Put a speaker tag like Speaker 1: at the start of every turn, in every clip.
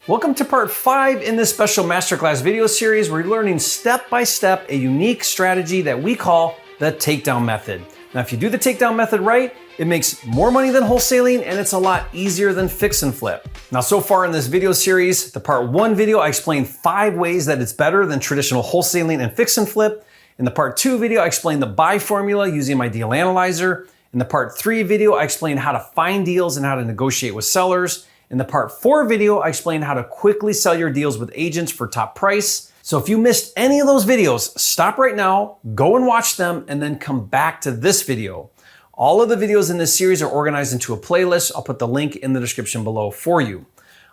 Speaker 1: Welcome to part 5 in this special masterclass video series where you're learning step by step a unique strategy that we call the takedown method. Now, if you do the takedown method right, it makes more money than wholesaling and it's a lot easier than fix and flip. Now, so far in this video series, the part 1 video, I explained 5 ways that it's better than traditional wholesaling and fix and flip. In the part 2 video, I explained the buy formula using my deal analyzer. In the part 3 video, I explained how to find deals and how to negotiate with sellers. In the part 4 video, I explained how to quickly sell your deals with agents for top price. So if you missed any of those videos, stop right now, go and watch them, and then come back to this video. All of the videos in this series are organized into a playlist. I'll put the link in the description below for you.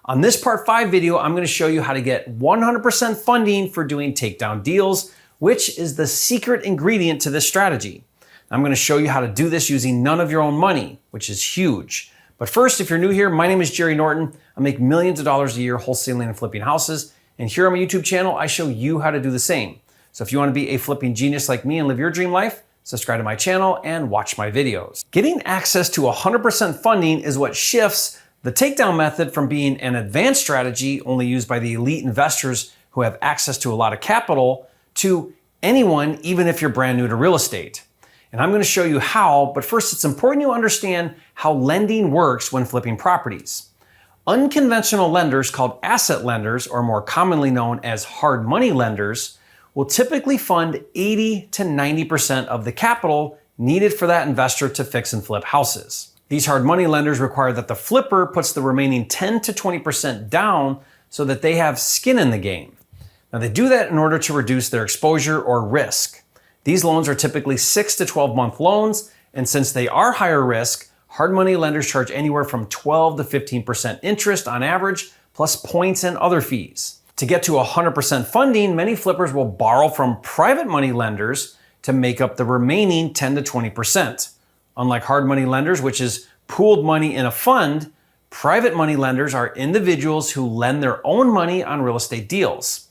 Speaker 1: On this part 5 video, I'm going to show you how to get 100% funding for doing takedown deals, which is the secret ingredient to this strategy. I'm going to show you how to do this using none of your own money, which is huge. But first, if you're new here, my name is Jerry Norton. I make millions of dollars a year wholesaling and flipping houses. And here on my YouTube channel, I show you how to do the same. So if you want to be a flipping genius like me and live your dream life, subscribe to my channel and watch my videos. Getting access to 100% funding is what shifts the takedown method from being an advanced strategy only used by the elite investors who have access to a lot of capital to anyone, even if you're brand new to real estate. And I'm going to show you how, but first it's important you understand how lending works when flipping properties. Unconventional lenders called asset lenders, or more commonly known as hard money lenders, will typically fund 80 to 90% of the capital needed for that investor to fix and flip houses. These hard money lenders require that the flipper puts the remaining 10 to 20% down so that they have skin in the game. Now they do that in order to reduce their exposure or risk. These loans are typically 6 to 12 month loans, and since they are higher risk, hard money lenders charge anywhere from 12 to 15% interest on average, plus points and other fees. To get to 100% funding, many flippers will borrow from private money lenders to make up the remaining 10 to 20%. Unlike hard money lenders, which is pooled money in a fund, private money lenders are individuals who lend their own money on real estate deals.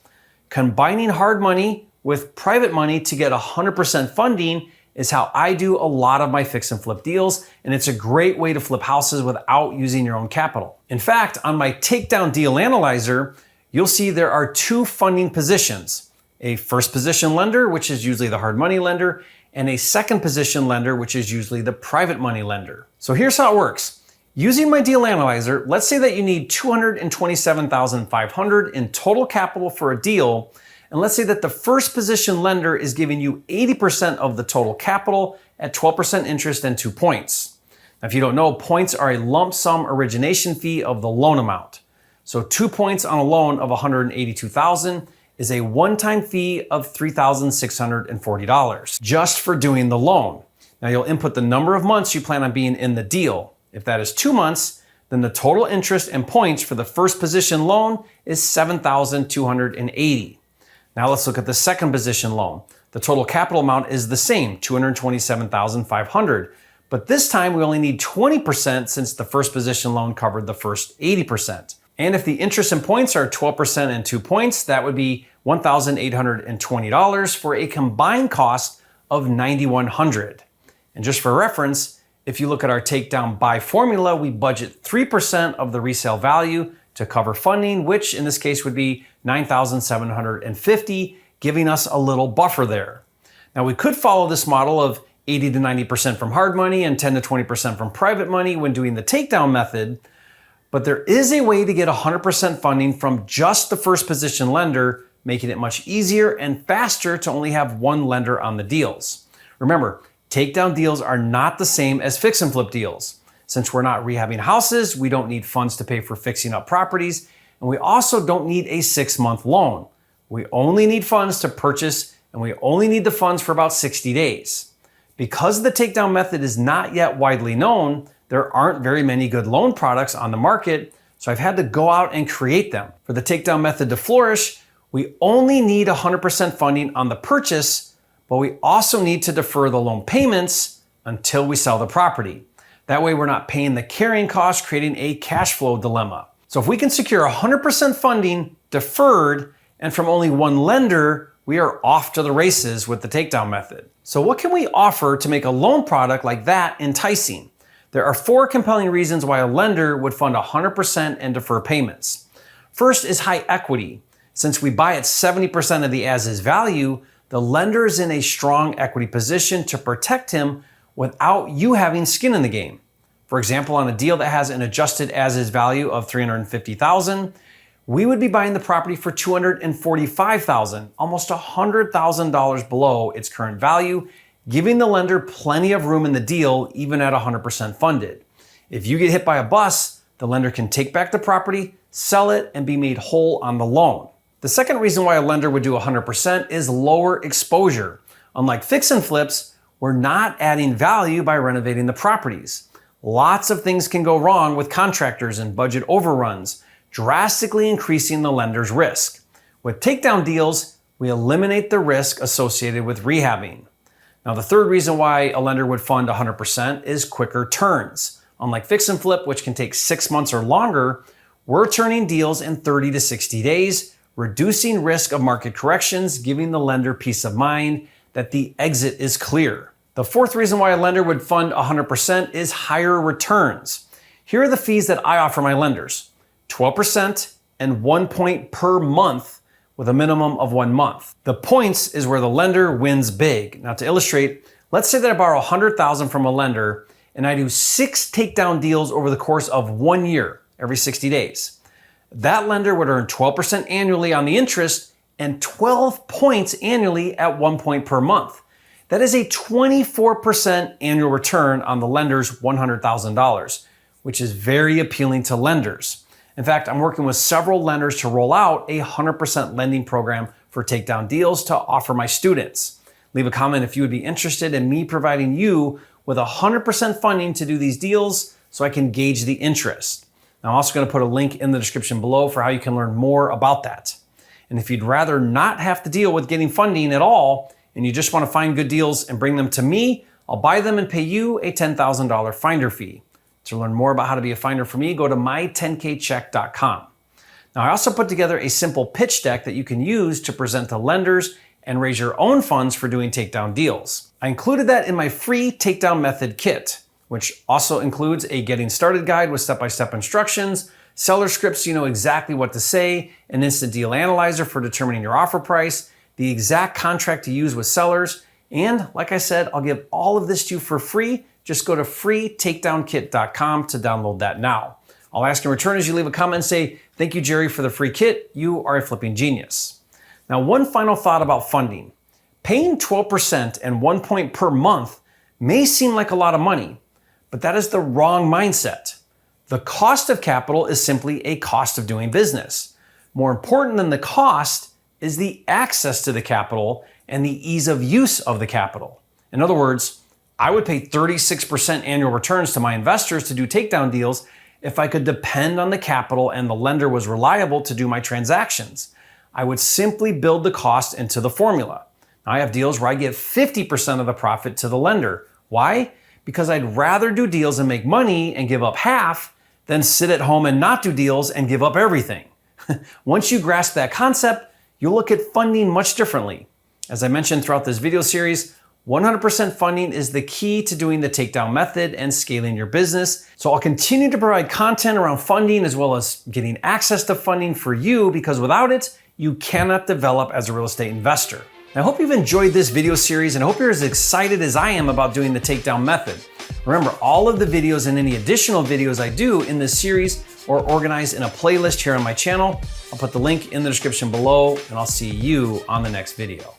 Speaker 1: Combining hard money with private money to get 100% funding is how I do a lot of my fix and flip deals, and it's a great way to flip houses without using your own capital. In fact, on my takedown deal analyzer, you'll see there are 2 funding positions: a first position lender, which is usually the hard money lender, and a second position lender, which is usually the private money lender. So here's how it works. Using my deal analyzer, let's say that you need $227,500 in total capital for a deal. And let's say that the first position lender is giving you 80% of the total capital at 12% interest and 2 points. Now, if you don't know, points are a lump sum origination fee of the loan amount. So 2 points on a loan of $182,000 is a one-time fee of $3,640 just for doing the loan. Now you'll input the number of months you plan on being in the deal. If that is 2 months, then the total interest and points for the first position loan is $7,280. Now let's look at the second position loan. The total capital amount is the same, $227,500. But this time we only need 20% since the first position loan covered the first 80%. And if the interest and points are 12% and 2 points, that would be $1,820 for a combined cost of $9,100. And just for reference, if you look at our takedown buy formula, we budget 3% of the resale value to cover funding, which in this case would be $9,750, giving us a little buffer there. Now we could follow this model of 80 to 90% from hard money and 10 to 20% from private money when doing the takedown method, but there is a way to get 100% funding from just the first position lender, making it much easier and faster to only have one lender on the deals. Remember, takedown deals are not the same as fix and flip deals. Since we're not rehabbing houses, we don't need funds to pay for fixing up properties, and we also don't need a 6-month loan. We only need funds to purchase, and we only need the funds for about 60 days. Because the takedown method is not yet widely known, there aren't very many good loan products on the market, so I've had to go out and create them. For the takedown method to flourish, we only need 100% funding on the purchase, but we also need to defer the loan payments until we sell the property. That way we're not paying the carrying cost, creating a cash flow dilemma. So if we can secure 100% funding deferred and from only one lender, we are off to the races with the takedown method. So what can we offer to make a loan product like that enticing? There are 4 compelling reasons why a lender would fund 100% and defer payments. First is high equity. Since we buy at 70% of the as-is value, the lender is in a strong equity position to protect him without you having skin in the game. For example, on a deal that has an adjusted as-is value of $350,000, we would be buying the property for $245,000, almost $100,000 below its current value, giving the lender plenty of room in the deal even at 100% funded. If you get hit by a bus, the lender can take back the property, sell it, and be made whole on the loan. The second reason why a lender would do 100% is lower exposure. Unlike fix and flips, we're not adding value by renovating the properties. Lots of things can go wrong with contractors and budget overruns, drastically increasing the lender's risk. With takedown deals, we eliminate the risk associated with rehabbing. Now, the third reason why a lender would fund 100% is quicker turns. Unlike fix and flip, which can take 6 months or longer, we're turning deals in 30 to 60 days, reducing risk of market corrections, giving the lender peace of mind that the exit is clear. The fourth reason why a lender would fund 100% is higher returns. Here are the fees that I offer my lenders: 12% and 1 point per month with a minimum of 1 month. The points is where the lender wins big. Now, to illustrate, let's say that I borrow $100,000 from a lender and I do 6 takedown deals over the course of 1 year, every 60 days. That lender would earn 12% annually on the interest and 12 points annually at 1 point per month. That is a 24% annual return on the lender's $100,000, which is very appealing to lenders. In fact, I'm working with several lenders to roll out a 100% lending program for takedown deals to offer my students. Leave a comment if you would be interested in me providing you with 100% funding to do these deals so I can gauge the interest. Now, I'm also going to put a link in the description below for how you can learn more about that. And if you'd rather not have to deal with getting funding at all, and you just want to find good deals and bring them to me, I'll buy them and pay you a $10,000 finder fee. To learn more about how to be a finder for me, go to my10kcheck.com. Now, I also put together a simple pitch deck that you can use to present to lenders and raise your own funds for doing takedown deals. I included that in my free Takedown Method Kit, which also includes a getting started guide with step-by-step instructions, seller scripts so you know exactly what to say, an instant deal analyzer for determining your offer price, the exact contract to use with sellers, and like I said, I'll give all of this to you for free. Just go to freetakedownkit.com to download that now. I'll ask in return as you leave a comment and say, "Thank you, Jerry, for the free kit. You are a flipping genius." Now, one final thought about funding. Paying 12% and 1 point per month may seem like a lot of money, but that is the wrong mindset. The cost of capital is simply a cost of doing business. More important than the cost is the access to the capital and the ease of use of the capital. In other words, I would pay 36% annual returns to my investors to do takedown deals if I could depend on the capital and the lender was reliable to do my transactions. I would simply build the cost into the formula. Now, I have deals where I give 50% of the profit to the lender. Why? Because I'd rather do deals and make money and give up half than sit at home and not do deals and give up everything. Once you grasp that concept, you'll look at funding much differently. As I mentioned throughout this video series, 100% funding is the key to doing the takedown method and scaling your business. So I'll continue to provide content around funding as well as getting access to funding for you, because without it, you cannot develop as a real estate investor. I hope you've enjoyed this video series and I hope you're as excited as I am about doing the takedown method. Remember, all of the videos and any additional videos I do in this series are organized in a playlist here on my channel. I'll put the link in the description below and I'll see you on the next video.